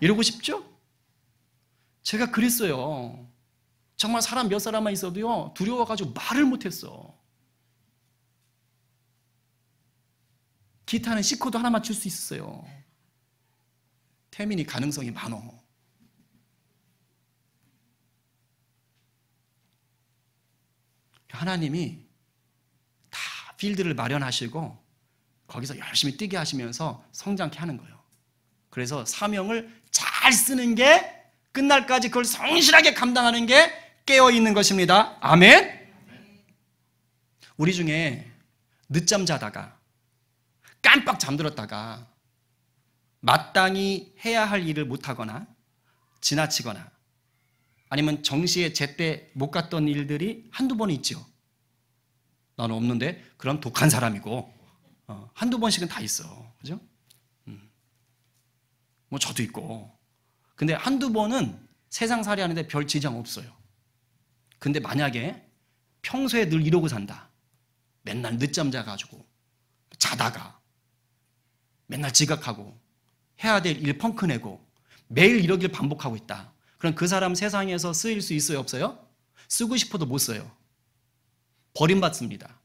이러고 싶죠? 제가 그랬어요. 정말 사람 몇 사람만 있어도요 두려워가지고 말을 못했어. 기타는 C코드 하나만 줄 수 있었어요. 태민이 가능성이 많어. 하나님이 다 필드를 마련하시고 거기서 열심히 뛰게 하시면서 성장케 하는 거예요. 그래서 사명을 잘 쓰는 게 끝날까지 그걸 성실하게 감당하는 게 깨어있는 것입니다. 아멘? 우리 중에 늦잠 자다가 깜빡 잠들었다가 마땅히 해야 할 일을 못하거나 지나치거나 아니면 정시에 제때 못 갔던 일들이 한두 번 있죠. 나는 없는데 그럼 독한 사람이고 한두 번씩은 다 있어. 그죠? 뭐 저도 있고. 근데 한두 번은 세상살이 하는데 별 지장 없어요. 근데 만약에 평소에 늘 이러고 산다. 맨날 늦잠 자가지고 자다가 맨날 지각하고 해야 될 일 펑크 내고 매일 이러길 반복하고 있다. 그럼 그 사람 세상에서 쓰일 수 있어요? 없어요? 쓰고 싶어도 못 써요. 버림받습니다.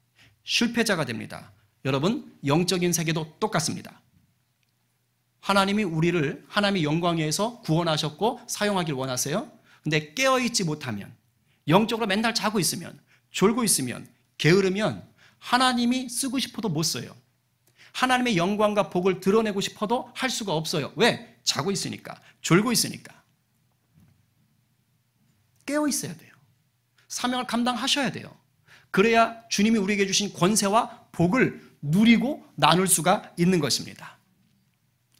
실패자가 됩니다. 여러분 영적인 세계도 똑같습니다. 하나님이 우리를 하나님의 영광 위에서 구원하셨고 사용하길 원하세요. 근데 깨어있지 못하면 영적으로 맨날 자고 있으면 졸고 있으면 게으르면 하나님이 쓰고 싶어도 못 써요. 하나님의 영광과 복을 드러내고 싶어도 할 수가 없어요. 왜? 자고 있으니까 졸고 있으니까. 깨어 있어야 돼요. 사명을 감당하셔야 돼요. 그래야 주님이 우리에게 주신 권세와 복을 누리고 나눌 수가 있는 것입니다.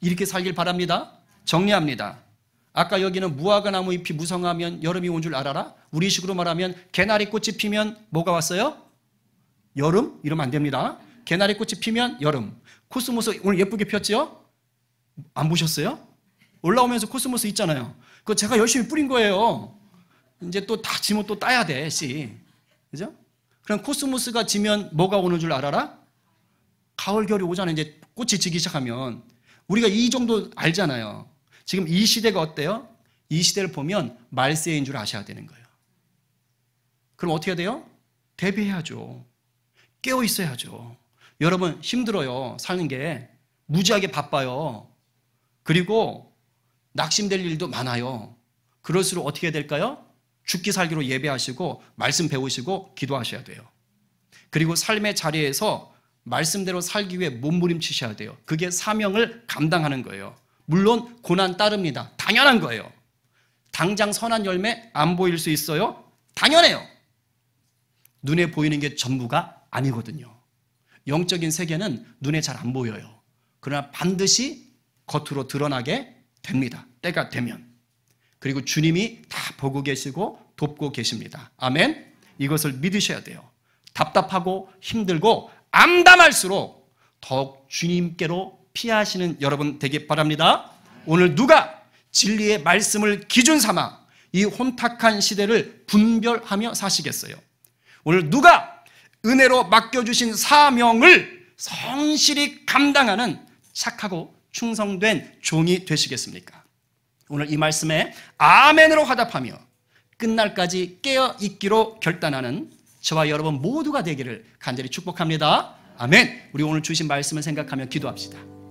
이렇게 살길 바랍니다. 정리합니다. 아까 여기는 무화과 나무 잎이 무성하면 여름이 온 줄 알아라. 우리식으로 말하면 개나리 꽃이 피면 뭐가 왔어요? 여름? 이러면 안 됩니다. 개나리 꽃이 피면 여름. 코스모스 오늘 예쁘게 폈죠? 안 보셨어요? 올라오면서 코스모스 있잖아요. 그거 제가 열심히 뿌린 거예요. 이제 또 다 지면 또 따야 돼, 씨. 그죠? 그럼 코스모스가 지면 뭐가 오는 줄 알아라? 가을, 겨울이 오잖아요. 이제 꽃이 지기 시작하면. 우리가 이 정도 알잖아요. 지금 이 시대가 어때요? 이 시대를 보면 말세인 줄 아셔야 되는 거예요. 그럼 어떻게 해야 돼요? 대비해야죠. 깨어 있어야죠. 여러분 힘들어요. 사는 게 무지하게 바빠요. 그리고 낙심될 일도 많아요. 그럴수록 어떻게 해야 될까요? 죽기 살기로 예배하시고 말씀 배우시고 기도하셔야 돼요. 그리고 삶의 자리에서 말씀대로 살기 위해 몸부림치셔야 돼요. 그게 사명을 감당하는 거예요. 물론 고난 따릅니다. 당연한 거예요. 당장 선한 열매 안 보일 수 있어요? 당연해요. 눈에 보이는 게 전부가 아니거든요. 영적인 세계는 눈에 잘 안 보여요. 그러나 반드시 겉으로 드러나게 됩니다. 때가 되면. 그리고 주님이 다 보고 계시고 돕고 계십니다. 아멘. 이것을 믿으셔야 돼요. 답답하고 힘들고 암담할수록 더욱 주님께로 피하시는 여러분 되길 바랍니다. 오늘 누가 진리의 말씀을 기준 삼아 이 혼탁한 시대를 분별하며 사시겠어요? 오늘 누가 은혜로 맡겨주신 사명을 성실히 감당하는 착하고 충성된 종이 되시겠습니까? 오늘 이 말씀에 아멘으로 화답하며 끝날까지 깨어 있기로 결단하는 저와 여러분 모두가 되기를 간절히 축복합니다. 아멘. 우리 오늘 주신 말씀을 생각하며 기도합시다.